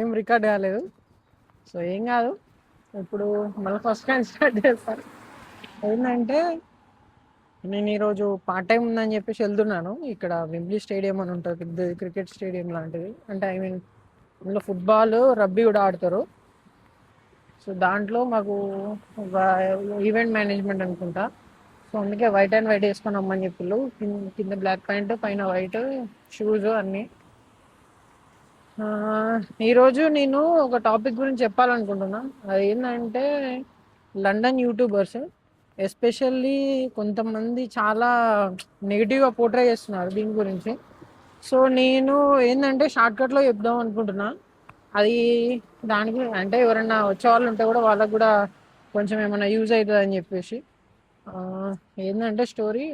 ఏం రికార్డ్ కాలేదు. సో ఏం కాదు. ఇప్పుడు మళ్ళీ ఫస్ట్ టైం స్టార్ట్ చేస్తాను. ఏంటంటే నేను ఈరోజు పార్ట్ టైం ఉందని చెప్పేసి వెళ్తున్నాను. ఇక్కడ వెంబ్లీ స్టేడియం అని ఉంటుంది, పెద్ద క్రికెట్ స్టేడియం లాంటిది. అంటే ఐ మీన్ అందులో ఫుట్బాల్, రబ్బీ కూడా ఆడతారు. సో దాంట్లో మాకు ఒక ఈవెంట్ మేనేజ్మెంట్ అనుకుంటా. సో అందుకే వైట్ అండ్ వైట్ వేసుకొని రమ్మని చెప్పిళ్ళు. కింద బ్లాక్ ప్యాంట్, పైన వైట్ షూస్ అన్నీ. ఈరోజు నేను ఒక టాపిక్ గురించి చెప్పాలనుకుంటున్నా. అది ఏంటంటే లండన్ యూట్యూబర్స్ ఎస్పెషల్లీ కొంతమంది చాలా నెగిటివ్గా పోర్ట్రే చేస్తున్నారు దీని గురించి. సో నేను ఏంటంటే షార్ట్కట్లో చెప్దాం అనుకుంటున్నా. అది దానికి అంటే ఎవరన్నా వచ్చే వాళ్ళు ఉంటే కూడా వాళ్ళకు కూడా కొంచెం ఏమైనా యూజ్ అవుతుంది అని చెప్పేసి. ఆ, ఏంటంటే స్టోరీ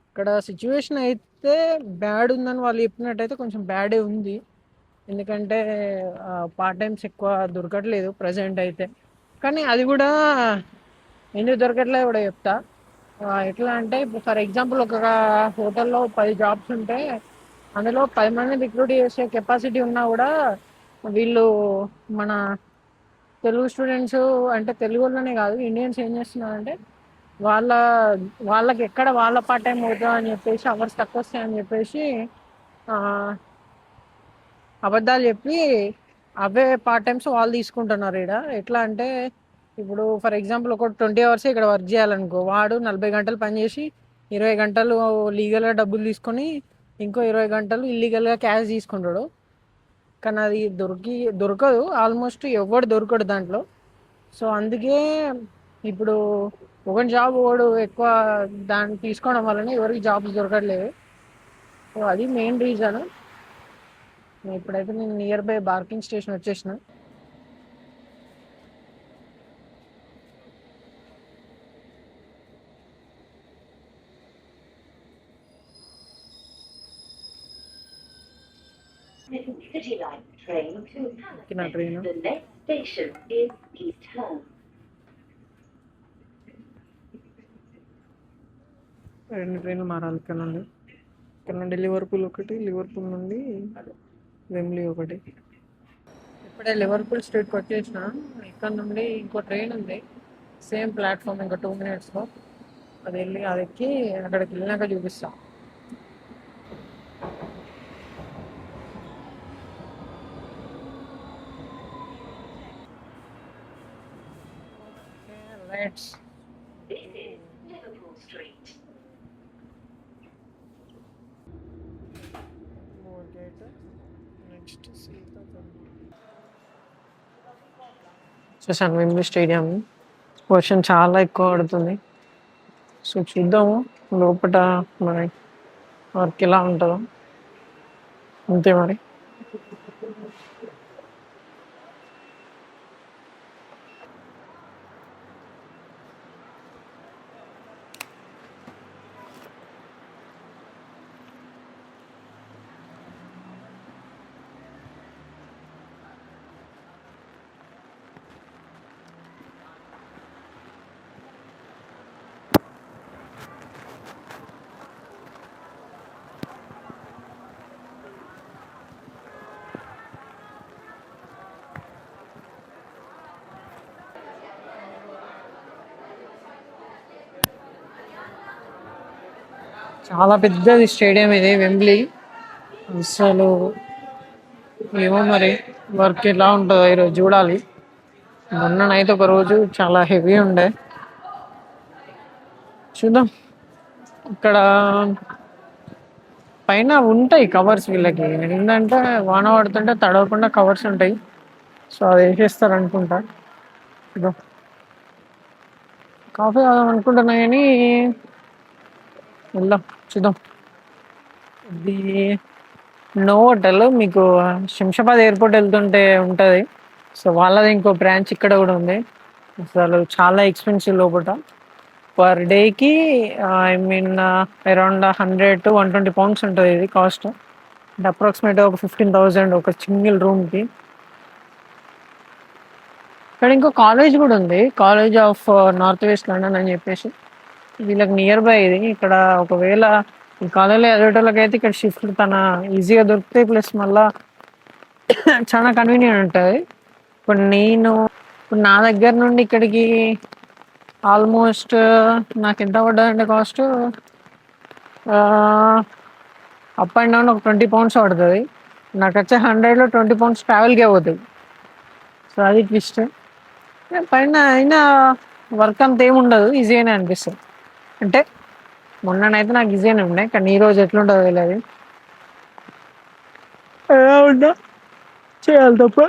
ఇక్కడ సిచ్యువేషన్ అయితే బ్యాడ్ ఉందని వాళ్ళు చెప్పినట్టయితే కొంచెం బ్యాడే ఉంది. ఎందుకంటే పార్ట్ టైమ్స్ ఎక్కువ దొరకట్లేదు ప్రజెంట్ అయితే. కానీ అది కూడా ఎందుకు దొరకట్లేదు కూడా చెప్తా. ఎట్లా అంటే ఇప్పుడు ఫర్ ఎగ్జాంపుల్ ఒక హోటల్లో 10 జాబ్స్ ఉంటే అందులో 10 మంది రిక్రూట్ చేసే కెపాసిటీ ఉన్నా కూడా వీళ్ళు మన తెలుగు స్టూడెంట్స్, అంటే తెలుగు వాళ్ళనే కాదు ఇండియన్స్ ఏం చేస్తున్నారంటే వాళ్ళ వాళ్ళకి ఎక్కడ వాళ్ళ పార్ట్ టైం అవుతుందా అని చెప్పేసి, అవర్స్ తక్కువ వస్తాయని చెప్పేసి ఆ, అబద్ధాలు చెప్పి అవే పార్ట్ టైమ్స్ వాళ్ళు తీసుకుంటున్నారు. ఇక్కడ ఎట్లా అంటే ఇప్పుడు ఫర్ ఎగ్జాంపుల్ ఒక 20 అవర్స్ ఇక్కడ వర్క్ చేయాలనుకో, వాడు 40 గంటలు పనిచేసి 20 గంటలు లీగల్గా డబ్బులు తీసుకొని ఇంకో 20 గంటలు ఇల్లీగల్గా క్యాష్ తీసుకుంటాడు. కానీ అది దొరకదు, ఆల్మోస్ట్ ఎవడు దొరకడు దాంట్లో. సో అందుకే ఇప్పుడు ఒకటి జాబ్ ఒకడు ఎక్కువ దాన్ని తీసుకోవడం వల్లనే ఎవరికి జాబ్స్ దొరకట్లేదు. సో అది మెయిన్ రీజన్. ఇప్పుడైతే నేను నియర్ బై బార్కింగ్ స్టేషన్ వచ్చేసిన. City Line train to ఎక్కిన train Palace. The next station is East Hall. రెండు ట్రైన్లు మారాలి ఇక్కడ నుండి లివర్పూల్ ఒకటి, లివర్పూల్ నుండి వెంబ్లీ ఒకటి. ఇప్పుడే లివర్పూల్ స్ట్రీట్కి వచ్చేసిన. ఇక్కడ నుండి ఇంకో ట్రైన్ ఉంది సేమ్ ప్లాట్ఫామ్, ఇంకా 2 minutesలో. అది ఎక్కి అక్కడికి వెళ్ళినాక చూపిస్తా. Rights This is Liverpool Street. చూసాను వెంబ్లీ స్టేడియం. వర్షం చాలా ఎక్కువ పడుతుంది. సో చూద్దాము లోపల మరి వర్క్ ఎలా ఉంటుందో. అంతే మరి. చాలా పెద్దది స్టేడియం ఇది వెంబ్లీ. అసలు ఏమో మరి వర్క్ ఎలా ఉంటుందో ఈరోజు చూడాలి. మొన్న నైట్ ఒక రోజు చాలా హెవీ ఉండే. చూద్దాం. ఇక్కడ పైన ఉంటాయి కవర్స్ వీళ్ళకి. ఏంటంటే వాన పడుతుంటే తడవకుండా కవర్స్ ఉంటాయి. సో అది వేసేస్తారు అనుకుంటా. చూద్దాం. కాఫీ తాగుదాం అనుకుంటున్నా కానీ వెళ్దాం చూద్దాం. ఇది నోవోటల్ మీకు శంషాబాద్ ఎయిర్పోర్ట్ వెళ్తుంటే ఉంటుంది. సో వాళ్ళది ఇంకో బ్రాంచ్ ఇక్కడ కూడా ఉంది. అసలు చాలా ఎక్స్పెన్సివ్ లోపల. పర్ డేకి I mean around 100 to 120 pounds ఉంటుంది ఇది కాస్ట్. అంటే అప్రాక్సిమేట్గా ఒక 15,000 ఒక సింగిల్ రూమ్కి. ఇక్కడ ఇంకో కాలేజ్ కూడా ఉంది, college of north west London అని చెప్పేసి. వీళ్ళకి నియర్ బై ఇది. ఇక్కడ ఒకవేళ ఈ కాలేజీలో చదివేటోళ్ళకి అయితే ఇక్కడ షిఫ్ట్ తన ఈజీగా దొరుకుతాయి. ప్లస్ మళ్ళీ చాలా కన్వీనియంట్ ఉంటుంది. ఇప్పుడు నా దగ్గర నుండి ఇక్కడికి ఆల్మోస్ట్ నాకు ఎంత పడ్డదంటే కాస్ట్ అప్ అండ్ డౌన్ ఒక 20 pounds పడుతుంది. నాకు వచ్చే 100లో 20 pounds ట్రావెల్కే పోతుంది. సో అది ట్విస్ట్. పైన అయినా వర్క్ అంత ఏమి ఉండదు, ఈజీగానే అనిపిస్తుంది. అంటే మొన్ననైతే నాకు ఈజీగానే ఉండే, కానీ ఈ రోజు ఎట్లుంటుందో తెలియదు. ఎలా ఉందా చేయాలి తప్ప.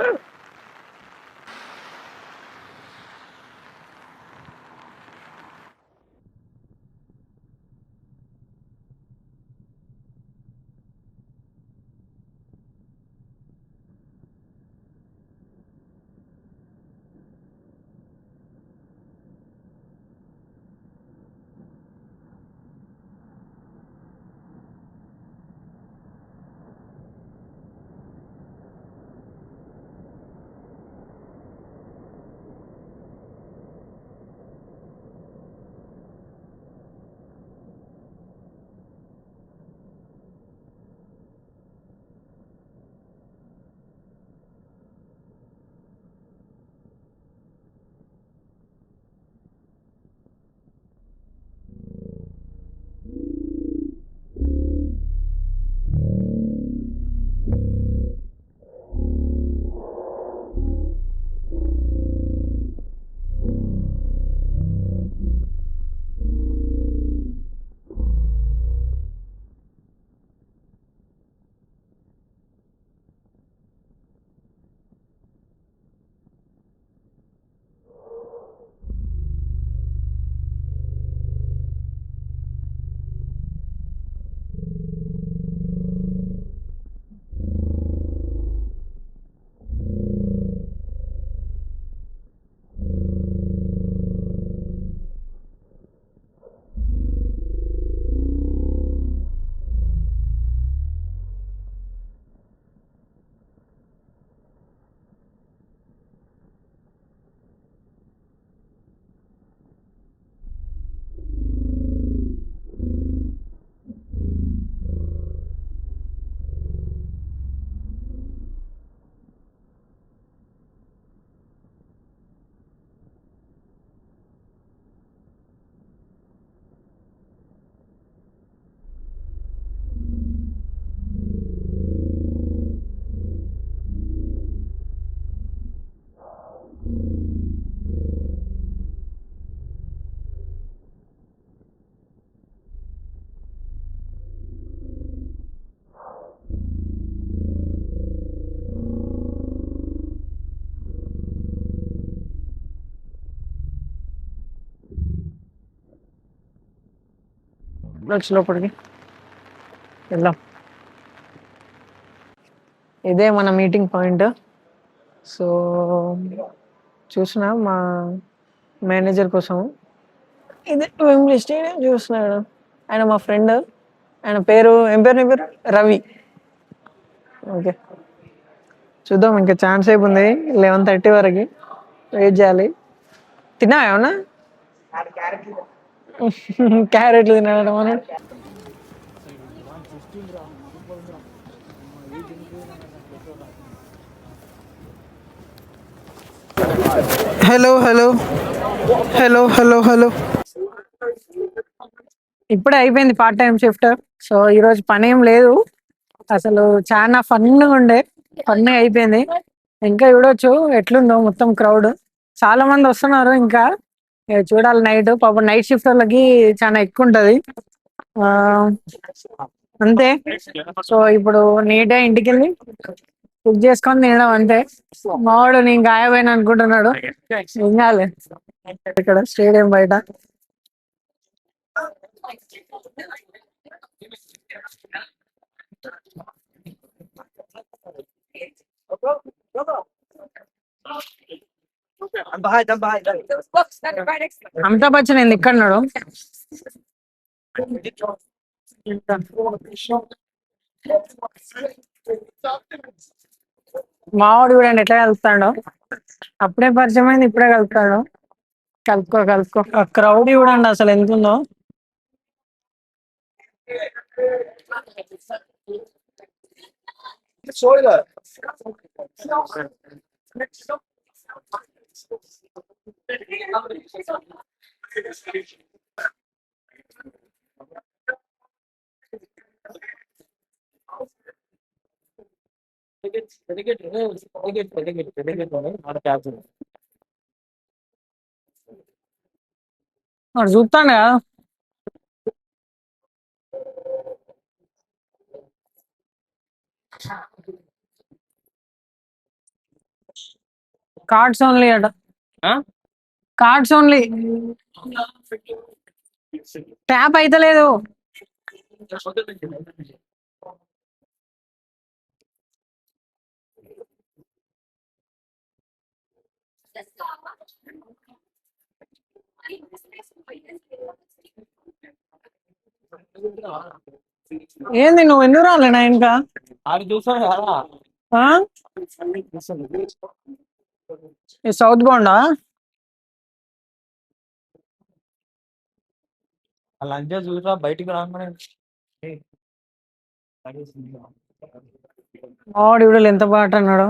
వచ్చి లోపలికి వెళ్దాం. ఇదే మన మీటింగ్ పాయింట్. సో చూసిన మా మేనేజర్ కోసం ఇదే వెంబ్లీ స్టేడియం చూస్తున్నాడు. ఆయన మా ఫ్రెండ్. ఆయన పేరు ఏం పేరు నీ పేరు? రవి. ఓకే, చూద్దాం. ఇంకా ఛాన్స్ అయిపోయింది 11:30 వరకు వెయిట్ చేయాలి. తిన్నావా ఏమన్నా? క్యారెట్లు తినడం అని. Hello hello hello hello hello ఇప్పుడే అయిపోయింది పార్ట్ టైం షిఫ్ట్. సో ఈరోజు పని ఏం లేదు. అసలు చాలా ఫన్గా ఉండే. ఫన్ అయిపోయింది. ఇంకా చూడొచ్చు ఎట్లుందో మొత్తం క్రౌడ్. చాలా మంది వస్తున్నారు. ఇంకా చూడాలి. పాపం నైట్ షిఫ్ట్ వాళ్ళకి చాలా ఎక్కువ ఉంటది. ఆ, అంతే. సో ఇప్పుడు నీట్గా ఇంటికి వెళ్ళి కుక్ చేసుకొని తినడం అంతే. మావాడు నేను గాయపోయిన అనుకుంటున్నాడు. ఏం కాలే. ఇక్కడ స్టేడియం బయట అమితాబ్ బచ్చన్ ఏంది ఇక్కడ ఉన్నాడు? మావాడు చూడండి ఎట్లా కలుపుతాడో. అప్పుడే పరిచయం అయింది, ఇప్పుడే కలుపుతాడు. కలుపుకో కలుపుకో. ఆ క్రౌడ్ చూడండి అసలు ఎంత ఉందో. వాడు చూస్తాను కదా. కార్డ్స్ ఓన్లీ అట. Cards only. ట్యాప్ అయితే లేదు. ఏంది నువ్వు ఎందుకు రాలేనా ఇంకా? ఆడు చూసాడు కదా. సౌత్ బౌండా? అలా అంతే చూసా బయటికి రాగానే వాడు వీడు ఎంత పాట అన్నాడు.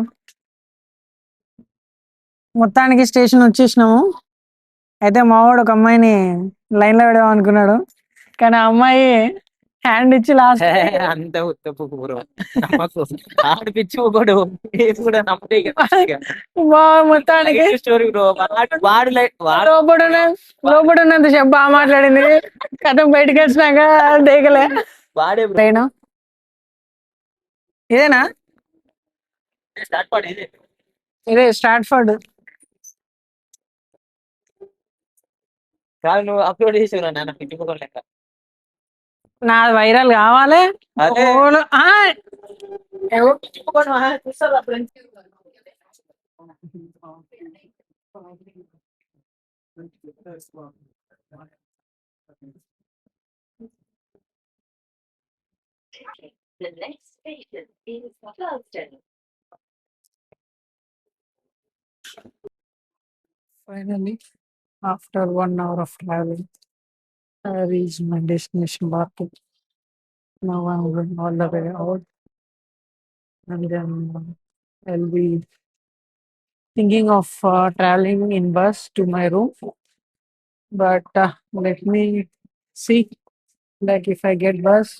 మొత్తానికి స్టేషన్ వచ్చేసినాము. అయితే మావాడు ఒక అమ్మాయిని లైన్ లో పెడదాం అనుకున్నాడు, కానీ ఆ అమ్మాయి హ్యాండ్ ఇచ్చి లాస్ట్ అంత ఉత్తపు పూర్వం నమ్మకు. ఆడు పిచ్చి ఒకడు కూడా నమ్మటే మొత్తానికి స్టోరీ బ్రో. వాడు లోపల ఉన్నంత చెప్పు బాగా మాట్లాడింది. కథ బయటకు వచ్చినాక దేగలే. వాడే ట్రైన్ ఇదేనా? స్టార్ట్ పాడు ఇదే. ఇదే స్టాట్ఫర్డ్. కాదు నువ్వు అప్లోడ్ చేసేవరా నాన్న పిచ్చి ముఖం లెక్క. నాది వైరల్ కావాలి. అదే. ఎవరు పిచ్చి ముఖం చూస్తారు అప్పుడు. The next station is Charleston. Finally, after 1 hour of traveling, I reached my destination market. Now I'm going all the way out, and then I'll be thinking of traveling in bus to my room. But let me see, like if I get bus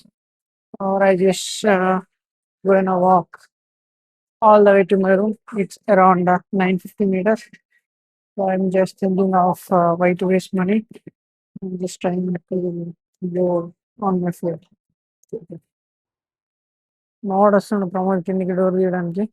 or I just go on a walk all the way to my room. It's around 950 meters. So I'm just thinking of why to waste money. I'm just trying to go on my foot. మా వాడు వస్తున్నాడు ప్రమోద్ కిందికి door తీయడానికి.